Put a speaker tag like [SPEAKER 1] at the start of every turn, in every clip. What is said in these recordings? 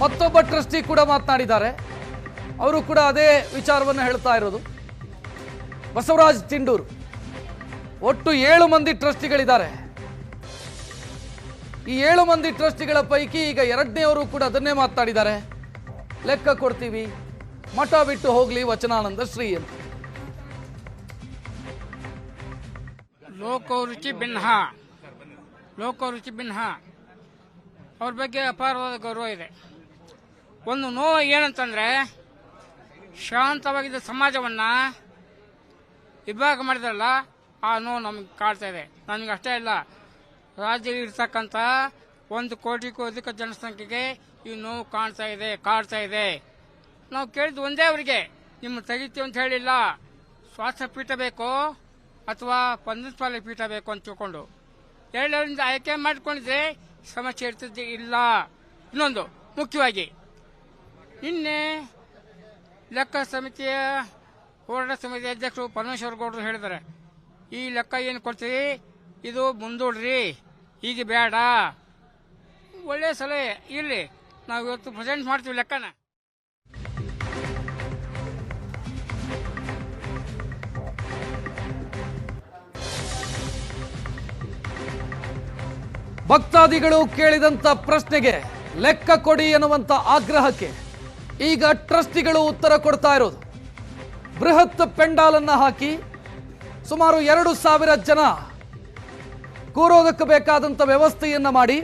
[SPEAKER 1] ಮತ್ತೊಬ್ಬ ಟ್ರಸ್ಟಿ ಕೂಡ ಮಾತನಾಡಿದ್ದಾರೆ. ಅವರು ಕೂಡ ಅದೇ ವಿಚಾರವನ್ನು ಹೇಳ್ತಾ ಇರೋದು. ಬಸವರಾಜ್ ತಿಂಡೂರು. ಒಟ್ಟು 7 ಮಂದಿ ಟ್ರಸ್ಟಿಗಳಿದ್ದಾರೆ. ಈ 7 ಮಂದಿ ಟ್ರಸ್ಟಿಗಳ ಪೈಕಿ ಈಗ 2ನೇವರು ಕೂಡ ಅದನ್ನೇ ಮಾತನಾಡಿದ್ದಾರೆ. ಲೆಕ್ಕ ಕೊಡ್ತೀವಿ, ಮಠ ಬಿಟ್ಟು ಹೋಗ್ಲಿ ವಚನಾನಂದ ಶ್ರೀ ಅಂತ.
[SPEAKER 2] ಲೋಕರುಚಿ ಭಿನ್ನ ಅವ್ರ ಬಗ್ಗೆ ಅಪಾರವಾದ ಗೌರವ ಇದೆ. ಒಂದು ನೋವು ಏನಂತಂದ್ರೆ, ಶಾಂತವಾಗಿದ್ದ ಸಮಾಜವನ್ನ ವಿಭಾಗ ಮಾಡಿದ್ರಲ್ಲ, ಆ ನೋವು ನಮಗೆ ಕಾಡ್ತಾ ಇದೆ. ನಮಗೆ ಅಷ್ಟೇ ಇಲ್ಲ, ರಾಜ್ಯದಲ್ಲಿ ಇರ್ತಕ್ಕಂಥ 1 ಕೋಟಿಗೂ ಅಧಿಕ ಜನಸಂಖ್ಯೆಗೆ ಈ ನೋವು ಕಾಡ್ತಾ ಇದೆ. ನಾವು ಕೇಳಿದ್ದು ಒಂದೇ ಅವರಿಗೆ, ನಿಮ್ಮ ತೆಗಿತೀವಿ ಅಂತ ಹೇಳಿಲ್ಲ, ಸ್ವಾಸ್ಥ್ಯ ಪೀಠ ಬೇಕೋ ಅಥವಾ ಪಂದಸ್ಪಾಲ ಪೀಠ ಬೇಕು ಅಂತ ತಿಳ್ಕೊಂಡು 2ರಿಂದ ಆಯ್ಕೆ ಮಾಡಿಕೊಂಡಿದ್ರೆ ಸಮಸ್ಯೆ ಇರ್ತಿದ್ದೆ ಇಲ್ಲ. ಇನ್ನೊಂದು ಮುಖ್ಯವಾಗಿ, ನಿನ್ನೆ ಲೆಕ್ಕ ಸಮಿತಿಯ ಹೋರಾಟ ಸಮಿತಿ ಅಧ್ಯಕ್ಷರು ಪರಮೇಶ್ವರ ಗೌಡರು ಹೇಳಿದ್ದಾರೆ, ಈ ಲೆಕ್ಕ ಏನು ಕೊಡ್ತೀರಿ ಇದು ಮುಂದೂಡ್ರಿ, ಈಗ ಬೇಡ. ಒಳ್ಳೆಯ ಸಲಹೆ ಇರಲಿ, ನಾವು ಇವತ್ತು ಪ್ರೆಸೆಂಟ್ ಮಾಡ್ತೀವಿ ಲೆಕ್ಕನ.
[SPEAKER 1] ಭಕ್ತಾದಿಗಳು ಕೇಳಿದಂತ ಪ್ರಶ್ನೆಗೆ ಲೆಕ್ಕ ಕೊಡಿ ಎನ್ನುವಂತ ಆಗ್ರಹಕ್ಕೆ ಈಗ ಟ್ರಸ್ಟಿಗಳು ಉತ್ತರ ಕೊಡ್ತಾ ಇರೋದು. ಬೃಹತ್ ಪೆಂಡಾಲನ್ನ ಹಾಕಿ ಸುಮಾರು 2,000 ಜನ ಕೂರೋದಕ್ಕೆ ಬೇಕಾದಂತ ವ್ಯವಸ್ಥೆಯನ್ನ ಮಾಡಿ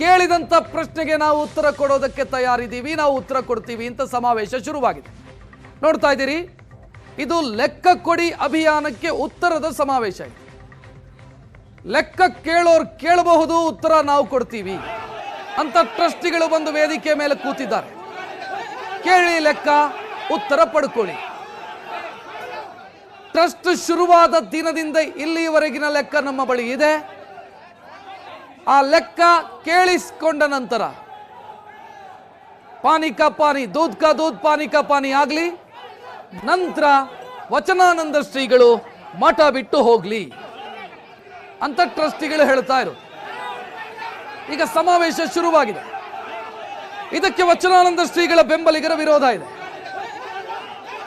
[SPEAKER 1] ಕೇಳಿದಂತ ಪ್ರಶ್ನೆಗೆ ನಾವು ಉತ್ತರ ಕೊಡೋದಕ್ಕೆ ತಯಾರಿದ್ದೀವಿ, ನಾವು ಉತ್ತರ ಕೊಡ್ತೀವಿ ಅಂತ ಸಮಾವೇಶ ಶುರುವಾಗಿದೆ. ನೋಡ್ತಾ ಇದ್ದೀರಿ, ಇದು ಲೆಕ್ಕ ಕೊಡಿ ಅಭಿಯಾನಕ್ಕೆ ಉತ್ತರದ ಸಮಾವೇಶ ಇದೆ. ಲೆಕ್ಕ ಕೇಳೋರು ಕೇಳಬಹುದು, ಉತ್ತರ ನಾವು ಕೊಡ್ತೀವಿ ಅಂತ ಟ್ರಸ್ಟಿಗಳು ಬಂದು ವೇದಿಕೆ ಮೇಲೆ ಕೂತಿದ್ದಾರೆ. ಕೇಳಿ ಲೆಕ್ಕ, ಉತ್ತರ ಪಡ್ಕೊಳ್ಳಿ. ಟ್ರಸ್ಟ್ ಶುರುವಾದ ದಿನದಿಂದ ಇಲ್ಲಿಯವರೆಗಿನ ಲೆಕ್ಕ ನಮ್ಮ ಬಳಿ ಇದೆ. ಆ ಲೆಕ್ಕ ಕೇಳಿಸಿಕೊಂಡ ನಂತರ ಪಾನಿ ಕಾ ಪಾನಿ, ದೂದ್ ಕಾ ದೂದ್, ಪಾನಿ ಕಾ ಪಾನಿ ಆಗ್ಲಿ, ನಂತರ ವಚನಾನಂದ ಶ್ರೀಗಳು ಮಠ ಬಿಟ್ಟು ಹೋಗ್ಲಿ ಅಂತ ಟ್ರಸ್ಟಿಗಳು ಹೇಳ್ತಾ ಇರು. ಈಗ ಸಮಾವೇಶ ಶುರುವಾಗಿದೆ. ಇದಕ್ಕೆ ವಚನಾನಂದ ಶ್ರೀಗಳ ಬೆಂಬಲಿಗರ ವಿರೋಧ ಇದೆ.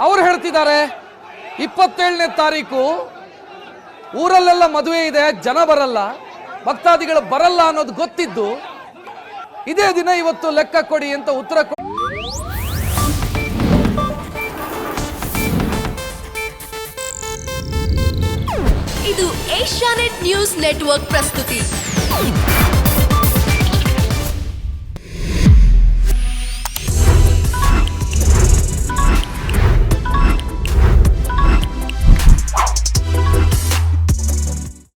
[SPEAKER 1] ಅವರು ಹೇಳ್ತಿದ್ದಾರೆ, 27ನೇ ತಾರೀಕು ಊರಲ್ಲೆಲ್ಲ ಮದುವೆ ಇದೆ, ಜನ ಬರಲ್ಲ, ಭಕ್ತಾದಿಗಳು ಬರಲ್ಲ ಅನ್ನೋದು ಗೊತ್ತಿದ್ದು ಇದೇ ದಿನ ಇವತ್ತು ಲೆಕ್ಕ ಕೊಡಿ ಅಂತ ಉತ್ತರ
[SPEAKER 3] ಇದು ಏಷ್ಯಾನೆಟ್ ನ್ಯೂಸ್ ನೆಟ್ವರ್ಕ್ ಪ್ರಸ್ತುತಿ.